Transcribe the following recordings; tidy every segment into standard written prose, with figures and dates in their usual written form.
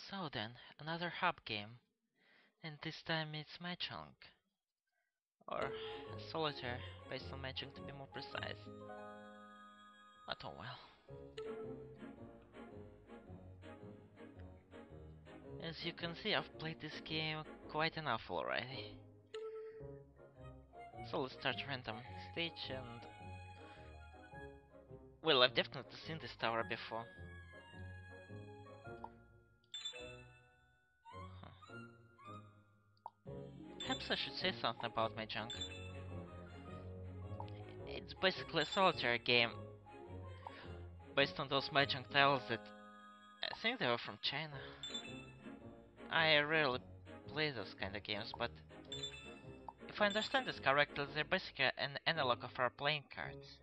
So then, another hub game, and this time it's Mahjong, or Solitaire, based on Mahjong to be more precise. But oh well. As you can see, I've played this game quite enough already. So let's start random stage and... Well, I've definitely seen this tower before. Perhaps I should say something about Mahjong. It's basically a solitaire game based on those Mahjong tiles that I think they were from China. I rarely play those kind of games, but if I understand this correctly, they're basically an analog of our playing cards.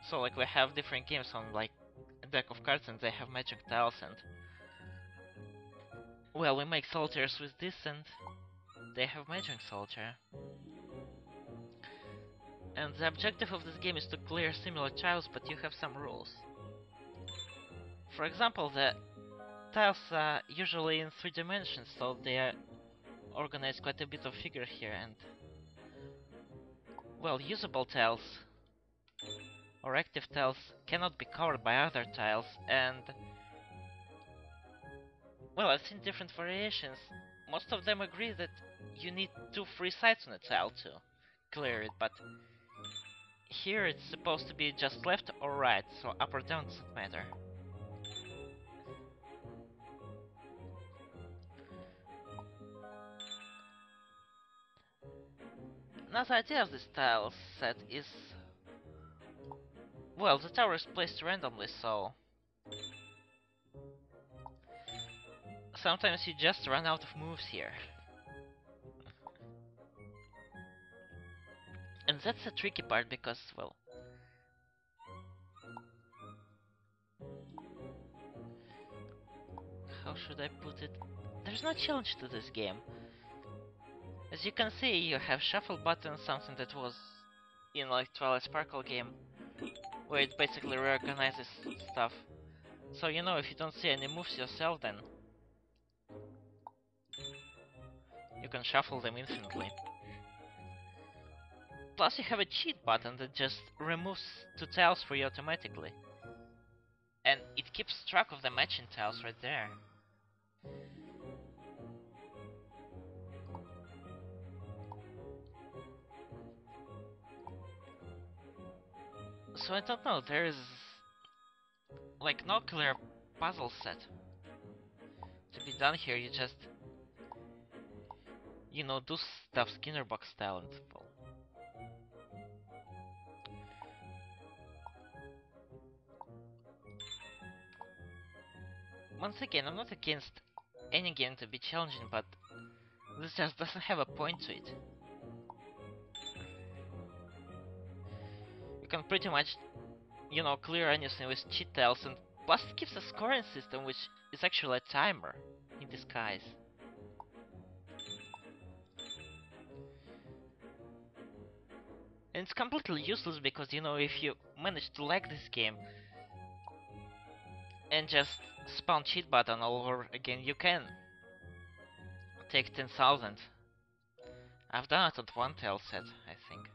So like we have different games on like a deck of cards and they have Mahjong tiles and... Well, we make solitaires with this and they have Mahjong solitaire. And the objective of this game is to clear similar tiles, but you have some rules. For example, the tiles are usually in 3 dimensions, so they are organized quite a bit of figure here, and... Well, usable tiles or active tiles cannot be covered by other tiles, and... Well, I've seen different variations. Most of them agree that you need 2 free sides on a tile to clear it, but here it's supposed to be just left or right, so up or down doesn't matter. Another idea of this tile set is... Well, the tower is placed randomly, so... Sometimes you just run out of moves here. And that's the tricky part because, well... How should I put it? There's no challenge to this game. As you can see, you have shuffle button, something that was in like Twilight Sparkle game, where it basically reorganizes stuff. So you know, if you don't see any moves yourself, then you can shuffle them infinitely. Plus you have a cheat button that just removes 2 tiles for you automatically. And it keeps track of the matching tiles right there. So I don't know, there is like no clear puzzle set to be done here. You just, you know, do stuff Skinner box style and well. Once again, I'm not against any game to be challenging, but this just doesn't have a point to it. You can pretty much, you know, clear anything with cheat tiles, and plus it keeps a scoring system which is actually a timer in disguise. And it's completely useless because, you know, if you manage to lag this game and just spawn cheat button all over again, you can take 10,000. I've done it on 1 tile set, I think.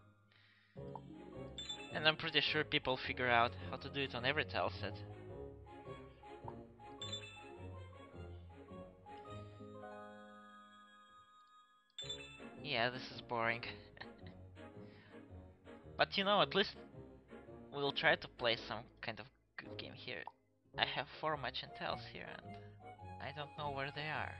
And I'm pretty sure people figure out how to do it on every tile set. Yeah, this is boring. But you know, at least we'll try to play some kind of good game here. I have 4 matching tiles here and I don't know where they are.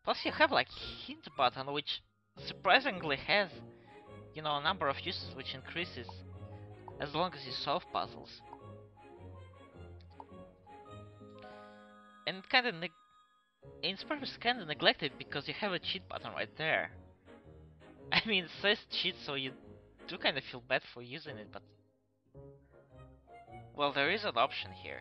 Plus you have like hint button which surprisingly has, you know, a number of uses which increases as long as you solve puzzles. And it's probably kinda neglected because you have a cheat button right there. I mean, it says cheat, so you do kinda feel bad for using it, but... Well, there is an option here.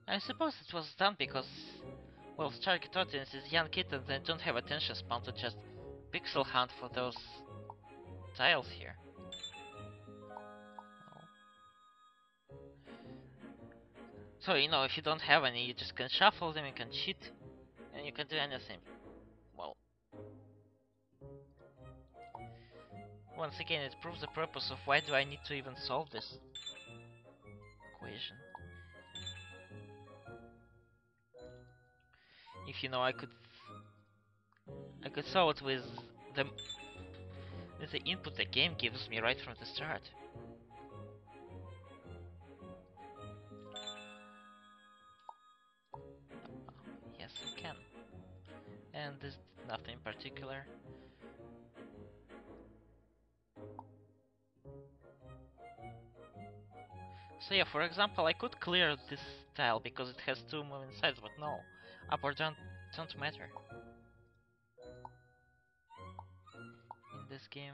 I suppose it was done because, well, target audience is young kids and they don't have attention span to just pixel hunt for those tiles here. So, you know, if you don't have any, you just can shuffle them, you can cheat, and you can do anything. Well, once again, it proves the purpose of why do I need to even solve this equation. If you know, I could solve it with the input the game gives me right from the start. Yes, I can. And this nothing particular. So yeah, for example, I could clear this tile because it has 2 moving sides, but no, up or down don't matter in this game.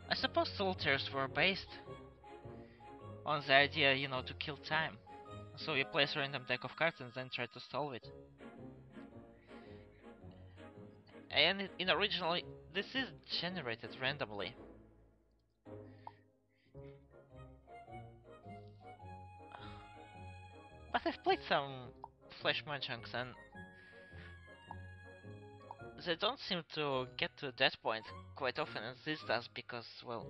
I suppose solitaires were based on the idea, you know, to kill time. So you place a random deck of cards and then try to solve it. And in originally, this is generated randomly. But I've played some Flash Mahjongs and they don't seem to get to that point quite often as this does because, well,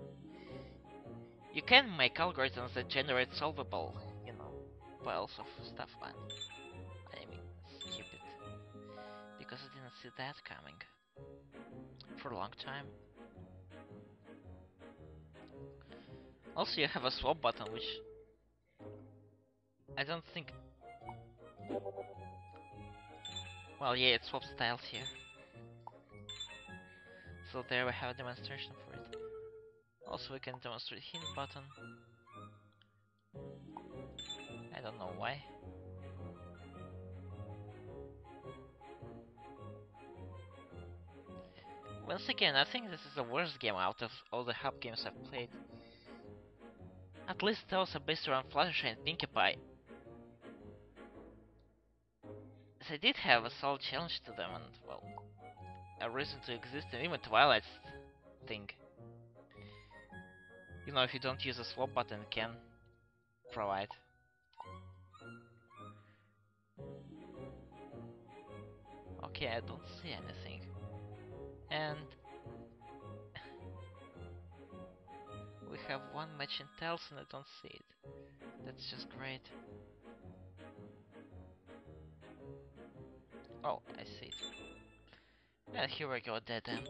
you can make algorithms that generate solvable, you know, piles of stuff, but I mean, stupid. Because I didn't see that coming for a long time. Also, you have a swap button, which I don't think... Well, yeah, it swaps tiles here. So there we have a demonstration for it. Also, we can demonstrate hint button. I don't know why. Once again, I think this is the worst game out of all the hub games I've played. At least those are based around Fluttershy and Pinkie Pie. They did have a solid challenge to them and, well, a reason to exist, and even Twilight's thing. You know, if you don't use a swap button, it can provide. Okay, I don't see anything. And we have one matching tiles and I don't see it. That's just great. Oh, I see it. And here we go, dead end.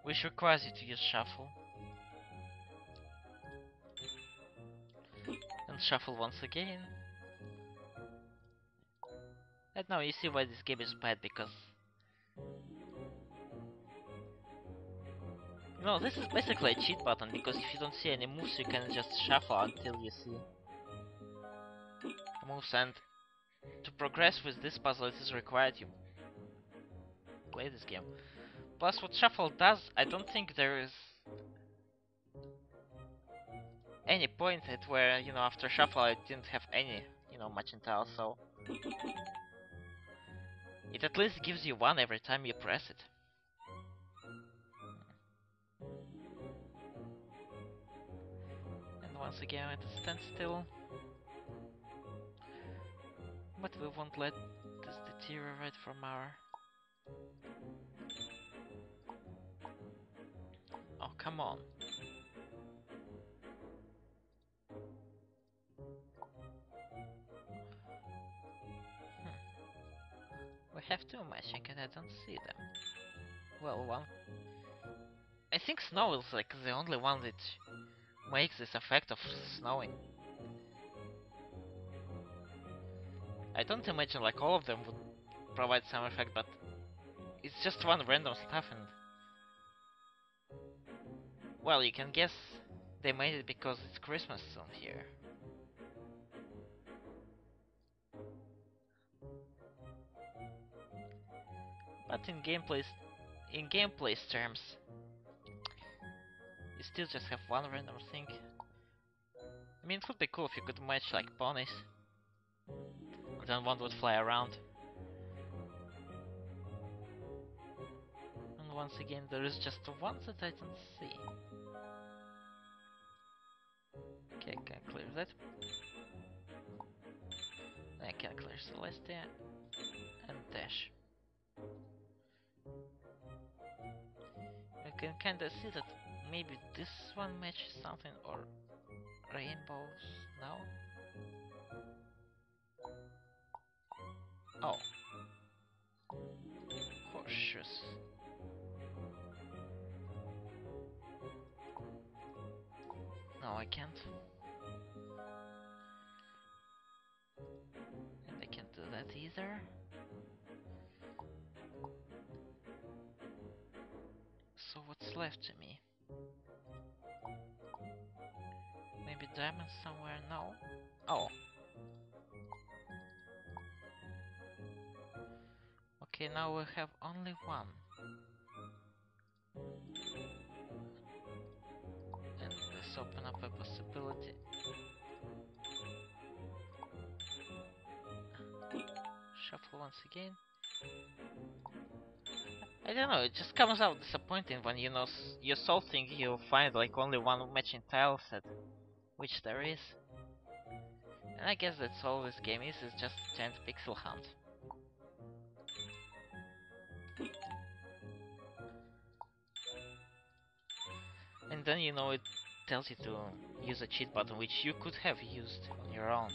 Which requires you to use shuffle. And shuffle once again. And now you see why this game is bad, because... No, this is basically a cheat button, because if you don't see any moves, you can just shuffle until you see moves, and to progress with this puzzle, it is required you play this game. Plus, what shuffle does, I don't think there is any point at where, you know, after shuffle I didn't have any, you know, matching tiles, so it at least gives you one every time you press it. And once again it stands still. But we won't let this deteriorate from our... Oh, come on. We have two matching and I don't see them. Well, one... I think snow is like the only one that makes this effect of snowing. I don't imagine like all of them would provide some effect, but it's just one random stuff and... Well, you can guess they made it because it's Christmas soon here. But in gameplay's terms, you still just have one random thing. I mean, it would be cool if you could match like ponies. Then one would fly around. And once again, there is just one that I don't see. Okay, I can clear that. I can clear Celestia and dash. You can kinda see that maybe this one matches something or rainbows. No? Oh. Horseshoes. No, I can't. And I can't do that either. So what's left to me? Maybe diamonds somewhere? No? Oh. Okay, now we have only one. And this open up a possibility. Shuffle once again. I don't know, it just comes out disappointing when you know you're solving, you find like only one matching tile set, which there is. And I guess that's all this game is just a giant pixel hunt. And then you know it tells you to use a cheat button, which you could have used on your own.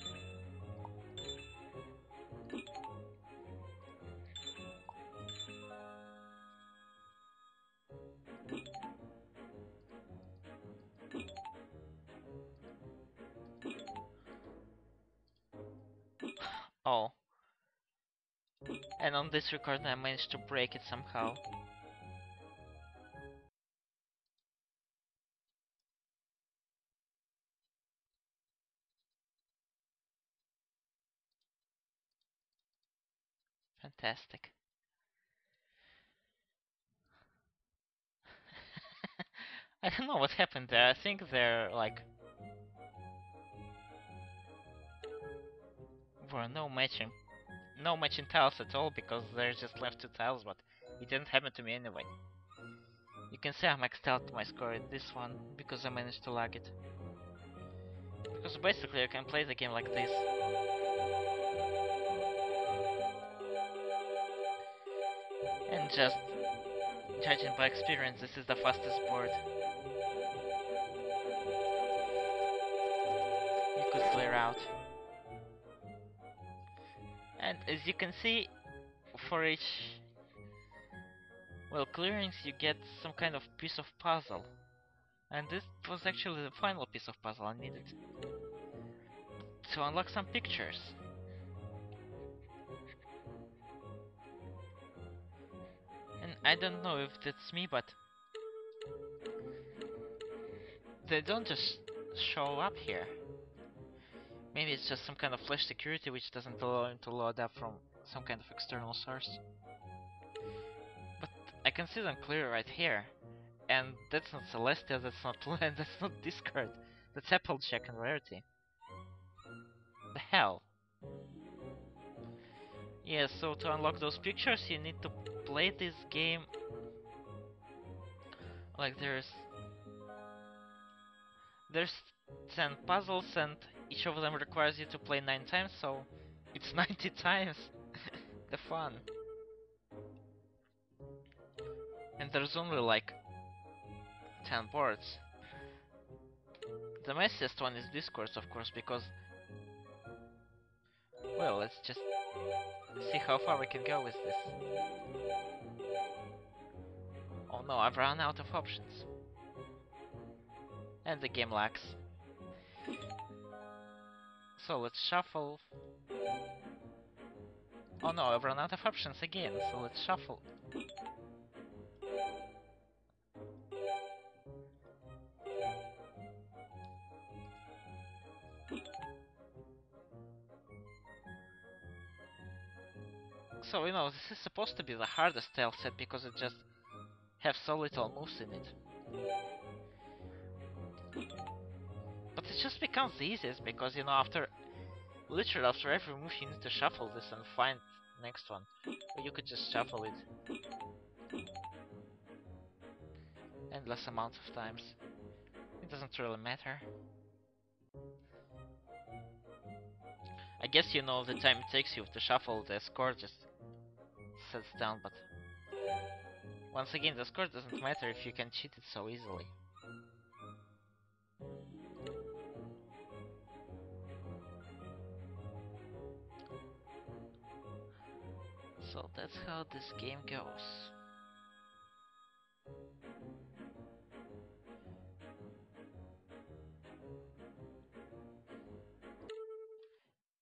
Oh. And on this record I managed to break it somehow. Fantastic. I don't know what happened there. I think there like were no matching tiles at all because there's just left 2 tiles, but it didn't happen to me anyway. You can see I maxed out my score in this one because I managed to lag it. Because basically you can play the game like this. And just judging by experience, this is the fastest board you could clear out. And as you can see, for each clearings you get some kind of piece of puzzle. And this was actually the final piece of puzzle I needed to unlock some pictures. And I don't know if that's me, but they don't just show up here. Maybe it's just some kind of flash security which doesn't allow him to load up from some kind of external source. But I can see them clear right here. And that's not Celestia, that's not Land, that's not Discord. That's Applejack and Rarity. The hell? Yeah, so to unlock those pictures you need to play this game like there's 10 puzzles and each of them requires you to play 9 times, so it's 90 times the fun. And there's only like 10 boards. The messiest one is Discourse, of course, because well, let's just see how far we can go with this. Oh no, I've run out of options. And the game lags. So let's shuffle. Oh no, I've run out of options again, so let's shuffle. So, you know, this is supposed to be the hardest tile set because it just have so little moves in it. But it's just becomes the easiest because, you know, literally after every move you need to shuffle this and find next one. Or you could just shuffle it endless amount of times. It doesn't really matter. I guess you know the time it takes you to shuffle, the score just sets down, but once again the score doesn't matter if you can cheat it so easily. So that's how this game goes.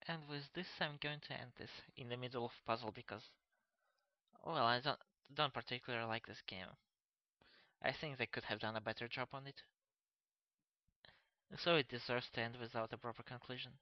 And with this I'm going to end this in the middle of puzzle because, well, I don't particularly like this game. I think they could have done a better job on it. So it deserves to end without a proper conclusion.